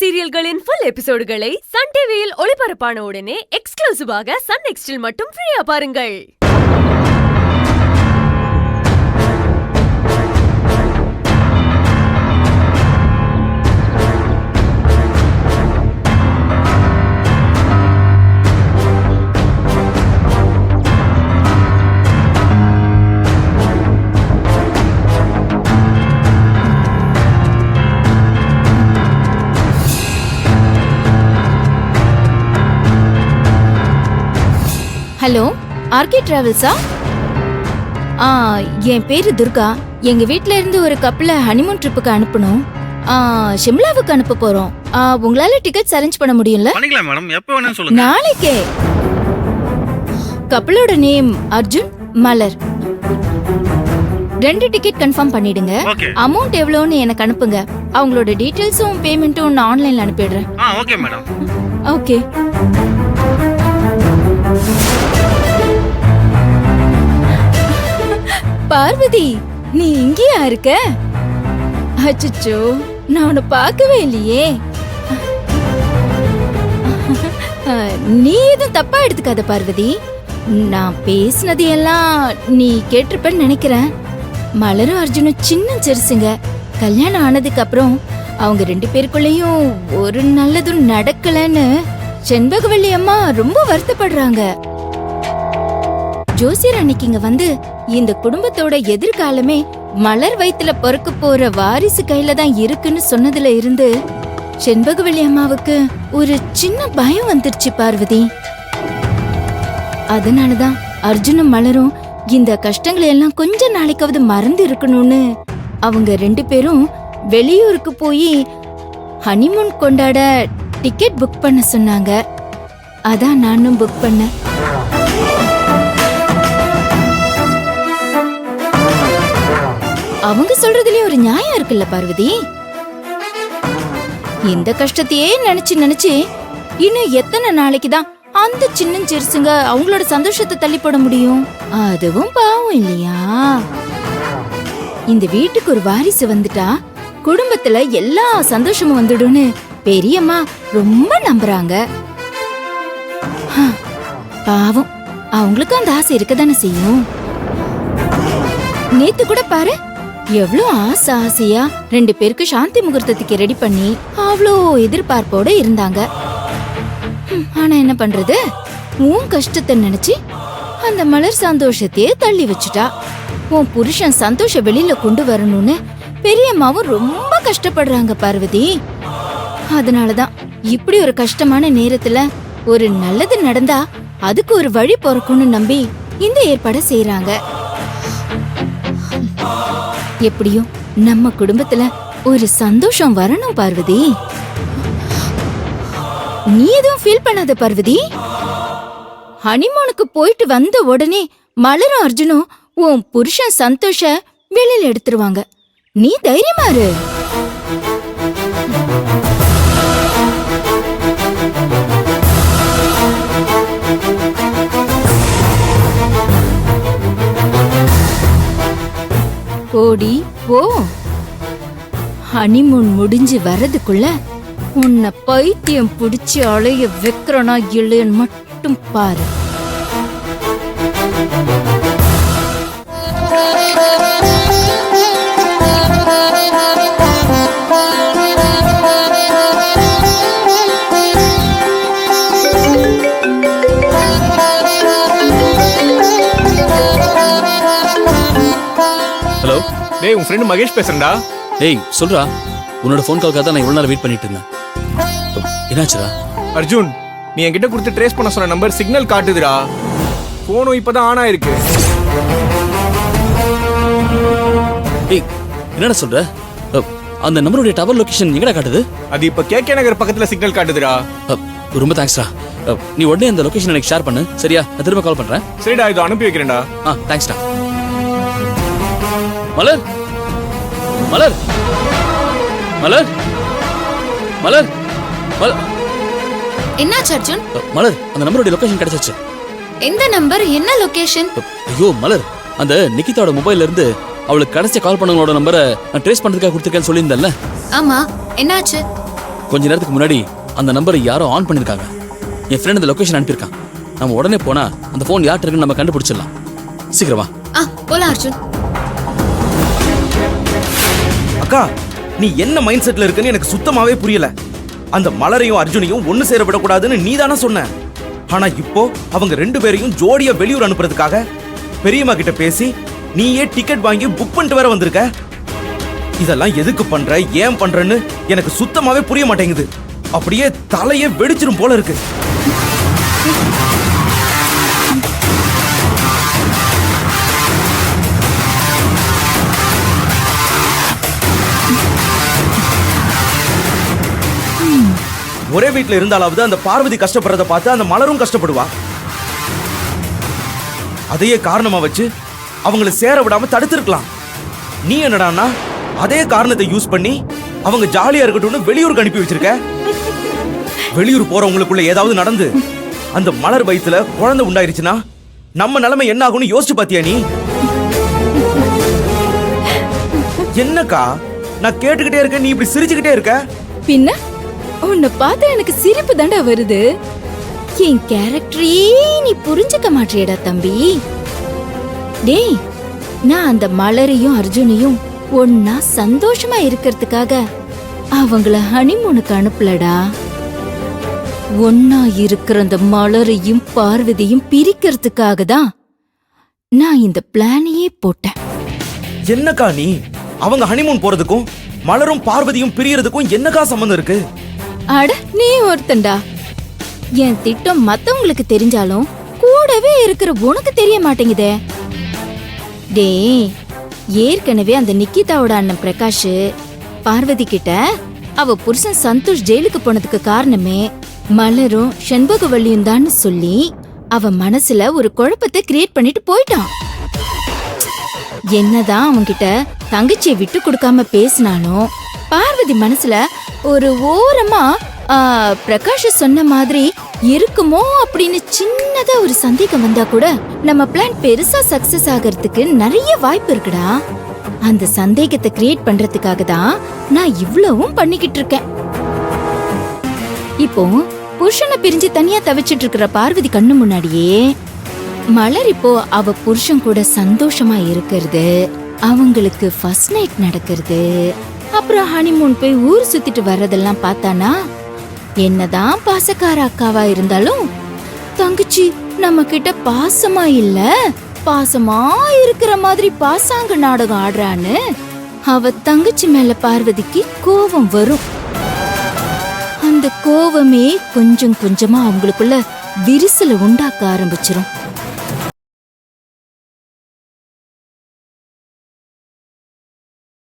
சீரியல்களின் full எபிசோடுகளை Sun டிவியில் ஒளிபரப்பான உடனே எக்ஸ்க்ளூசிவாக சன் நெக்ஸ்டில் மட்டும் ஃப்ரீயா பாருங்கள். Hello, RK டிராவல்ஸா? என் பேரு துர்கா. எங்க வீட்ல இருந்து ஒரு கப்பல ஹனிமூன் ட்ரிப்புக்கு அனுப்பணும். ஷிம்லாவுக்கு அனுப்ப போறோம். உங்களால டிக்கெட்ஸ் அரேஞ்ச் பண்ண முடியும்ல? பண்ணிக்கலாம் மேடம், எப்போ வேணாலும் சொல்லுங்க. நாளைக்கே. கப்பலோட நேம் அர்ஜுன், மலர். 2 டிக்கெட் கன்ஃபார்ம் பண்ணிடுங்க. அமௌண்ட் எவ்வளவுன்னு எனக்கு அனுப்புங்க. அவங்களோட டீடைல்ஸும் பேமெண்ட்டும் நான் ஆன்லைன்ல அனுப்பிடுறேன். Okay madam. ஓகே. பார்வதி, நீ இங்கேயா இருக்க? அச்சச்சோ, நான் உன்னை பார்க்கவே இல்லையே. நீ எதுவும் தப்பா எடுத்துக்காத பார்வதி. நான் பேசினது எல்லாம் நீ கேட்டிருப்பன்னு நினைக்கிறேன். மலரும் அர்ஜுனும் சின்ன சிறுசுங்க. கல்யாணம் ஆனதுக்கு அப்புறம் அவங்க 2 பேருக்குள்ளயும் ஒரு நல்லதும் நடக்கலன்னு செண்பகவல்லி அம்மா ரொம்ப வருத்தப்படுறாங்க. ஜோசியர் அன்னைக்கு இங்க வந்து இந்த குடும்பத்தோட எதிர்காலமே மலர் வயித்துல பிறக்க போற வாரிசு கையில தான் இருக்குன்னு சொன்னதுல இருந்து செண்பகவல்லி அம்மாவுக்கு ஒரு சின்ன பயம் வந்துருச்சு பார்வதி. அதனாலதான் அர்ஜுனும் மலரும் இந்த கஷ்டங்களை எல்லாம் கொஞ்ச நாளைக்காவது மறந்து இருக்கணும்னு அவங்க 2 பேரும் வெளியூருக்கு போய் ஹனிமூன் கொண்டாட டிக்கெட் புக் பண்ண சொன்னாங்க. அதான் நானும் புக் பண்ணேன். அவங்க சொல்றதுலயே ஒரு நியாயம் இருக்குல்ல பார்வதி? இந்த கஷ்டத்தையே நினைச்சு இன்னும் எத்தனை நாளைக்குதான் அந்த சின்ன சிறுசுங்க அவங்களோட சந்தோஷத்தை தள்ளி போட முடியும்? அதுவும் பாவம் இல்லையா? இந்த வீட்டுக்கு ஒரு வாரிசு வந்துட்டா குடும்பத்துல எல்லா சந்தோஷமும் வந்துடும்னு பெரியம்மா ரொம்ப நம்புறாங்க. பாவம், அவங்களுக்கு அந்த ஆசை இருக்கதானே செய்யும். நேத்து கூட பாரு, எவ்வளவு ஆசையா 2 பேருக்கு சாந்தி முகூர்த்தத்துக்கு ரெடி பண்ணி அவ்வளோ எதிர்பார்ப்போட இருந்தாங்க. ஆனா என்ன பண்றது, உன் கஷ்டத்தை நினைச்சு அந்த மலர் சந்தோஷத்தையே தள்ளி வச்சுட்டா. உன் புருஷன் சந்தோஷ வெளியில கொண்டு வரணும்னு பெரியம்மாவும் ரொம்ப கஷ்டப்படுறாங்க பார்வதி. அதனாலதான் இப்படி ஒரு கஷ்டமான நேரத்துல ஒரு நல்லது நடந்தா அதுக்கு ஒரு வழி பிறக்கும்னு நம்பி இந்த ஏற்பாடை செய்யறாங்க. எப்படியும் நம்ம குடும்பத்துல ஒரு சந்தோஷம் வரணும் பார்வதி. நீ எதுவும் ஃபீல் பண்ணாத பார்வதி. ஹனிமூனுக்கு போயிட்டு வந்த உடனே மலரும் அர்ஜுனும் உன் புருஷன் சந்தோஷ வெளியில எடுத்துருவாங்க. நீ தைரியமா இரு. ஓடி போ. ஹனிமூன் முடிஞ்சு வரதுக்குள்ள உன்னை பைத்தியம் பிடிச்சி அலைய வைக்கிறனா இல்லைன்னு மட்டும் பாரு. ஹலோ, டேய், உன் ஃப்ரெண்ட் மகேஷ் பேசுறேன்டா. டேய் சொல்றா, உன்னோட ஃபோன் கால்க்காக தான் நான் இவ்வளவு நேரம் வெயிட் பண்ணிட்டு இருந்தேன். என்னாச்சுடா? அர்ஜுன், நீ என்கிட்ட கொடுத்து ட்ரேஸ் பண்ண சொன்ன நம்பர் சிக்னல் காட்டுதுடா. போனும் இப்பதான் ஆன் ஆயிருக்கு. டேய் என்னடா சொல்ற? அந்த நம்பருடைய டவர் லொகேஷன் எங்கடா காட்டுது? அது இப்ப கேகே நகர் பக்கத்துல சிக்னல் காட்டுதுடா. ரொம்ப தேங்க்ஸ்டா. நீ உடனே அந்த லொகேஷன் எனக்கு ஷேர் பண்ணு, சரியா? நான் திரும்ப கால் பண்றேன். சரிடா, இதை அனுப்பி வைக்கிறேன்டா. தேங்க்ஸ்டா. மலர், மலர், மலர், மலர், மலர். என்னாச்சு அர்ஜுன்? மலர், அந்த நம்பருடைய லொகேஷன் கிடைச்சாச்சு. எந்த நம்பர், என்ன லொகேஷன்? ஐயோ மலர், அந்த நிகிதாவோட மொபைல்ல இருந்து அவளுக்கு கடைசி கால் பண்ணவங்களோட நம்பரை நான் ட்ரேஸ் பண்றதுக்காக கொடுத்துருக்கேன்னு சொல்லியிருந்தேன்ல. ஆமா, என்னாச்சு? கொஞ்ச நேரத்துக்கு முன்னாடி அந்த நம்பரை யாரோ ஆன் பண்ணிருக்காங்க. என் ஃப்ரெண்ட் அந்த லொகேஷன் அனுப்பியிருக்கான். நம்ம உடனே போனா அந்த ஃபோன் யார்கிட்ட இருக்குன்னு நம்ம கண்டுபிடிச்சிடலாம். சீக்கிரமா. போலாம் அர்ஜுன். அக்கா, நீ என்ன மைண்ட் செட்ல இருக்குன்னு எனக்கு சுத்தமாவே புரியல. அந்த மலரையும் அர்ஜுனையும் ஒண்ணு சேர விடக்கூடாதுன்னு நீ தானே சொன்ன. ஆனா இப்போ அவங்க 2 பேரையும் ஜோடியா வெளியூர் அனுப்புறதுக்காக பெரியம்மா கிட்ட பேசி நீயே டிக்கெட் வாங்கி புக் பண்ணிட்டு வேற வந்திருக்க. இதெல்லாம் எதுக்கு பண்ற, ஏன் பண்றன்னு எனக்கு சுத்தமாவே புரிய மாட்டேங்குது. அப்படியே தலையே வெடிச்சிரும் போல இருக்கு. ஒரே வீட்டுல இருந்தாலாவது அந்த பார்வதி கஷ்டப்படுறத பார்த்து அந்த மலரும் கஷ்டப்படுவா. அதையே காரணமா வச்சு அவங்களை சேர விடாம தடுத்திருக்கலாம். நீ என்னடான்னா அதே காரணத்தை யூஸ் பண்ணி அவங்க ஜாலியா இருக்கட்டும்னு வெளியூருக்கு அனுப்பி வச்சிருக்க. வெளியூர் போறவங்களுக்குள்ள ஏதாவது நடந்து அந்த மலர் வயித்துல குழந்தை உண்டாயிருச்சுன்னா நம்ம நிலைமை என்ன ஆகும்னு யோசிச்சு பாத்தியா நீ? என்னக்கா நான் கேட்டுக்கிட்டே இருக்கேன், நீ இப்படி சிரிச்சுக்கிட்டே இருக்க. பின்ன உன்னை பார்த்தா எனக்கு சிரிப்பு தாண்டா வருது. என் கேரக்டரே நீ புரிஞ்சுக்க மாட்டியடா தம்பி. டேய், நான் அந்த மலரையும் அர்ஜுனையும் ஒன்னா சந்தோஷமா இருக்கிறதுக்காக அவங்கள ஹனிமூனுக்கு அனுப்பலடா. ஒன்னா இருக்கிற அந்த மலரையும் பார்வதியும் பிரிக்கிறதுக்காக தான் நான் இந்த பிளானையே போட்டேன். என்னக்கா நீ? அவங்க ஹனிமூன் போறதுக்கும் மலரும் பார்வதியும் பிரியறதுக்கும் என்னக்கா சம்பந்தம் இருக்கு? அட, நீ ஒருத்தன்டா. என் திட்டம் மத்தவங்களுக்கு தெரிஞ்சாலும் கூடவே இருக்கிற உனக்கு தெரிய மாட்டேங்குதே. டேய், ஏற்கனவே அந்த நிக்கிதாவோட அண்ணன் பிரகாஷ் பார்வதி கிட்ட அவ புருஷன் சந்தோஷ் ஜெயிலுக்கு போனதுக்கு காரணமே மலரும் செண்பகவல்லியும் தான் சொல்லி அவ மனசுல ஒரு குழப்பத்தை கிரியேட் பண்ணிட்டு போயிட்டான். என்னதான் அவன்கிட்ட தங்கச்சியை விட்டு கொடுக்காம பேசினாலும் பார்வதி மனசுல ஒரு ஓரமா பிரகாஷ் சொன்ன மாதிரி இருக்குமோ அப்படின்னு சின்னதா ஒரு சந்தேகம் வந்தா கூட நம்ம பிளான் பெருசா சக்சஸ் ஆகிறதுக்கு நிறைய வாய்ப்பு இருக்குடா. அந்த சந்தேகத்தை கிரியேட் பண்றதுக்காக தான் நான் இவ்வளவும் பண்ணிக்கிட்டு இருக்கேன். இப்போ புருஷனை பிரிஞ்சு தனியா தவிச்சிட்டு இருக்கிற பார்வதி கண்ணு முன்னாடியே மலர் இப்போ அவ புருஷன் கூட சந்தோஷமா இருக்கிறது, அவங்களுக்கு ஃபர்ஸ்ட் நைட் நடக்கிறது, அப்புறம் ஹனிமூன் போய் ஊர் சுத்திட்டு வர்றதெல்லாம் பார்த்தானா என்னதான் பாசக்கார அக்காவா இருந்தாலும் தங்கச்சி நம்ம கிட்ட பாசமா இல்ல பாசமா இருக்கிற மாதிரி பாசாங்க நாடகம் ஆடுறான்னு அவ தங்கச்சி மேல பார்வதிக்கு கோபம் வரும். அந்த கோபமே கொஞ்சம் கொஞ்சமா அவங்களுக்குள்ள விரிசலை உண்டாக்க ஆரம்பிச்சிரும்.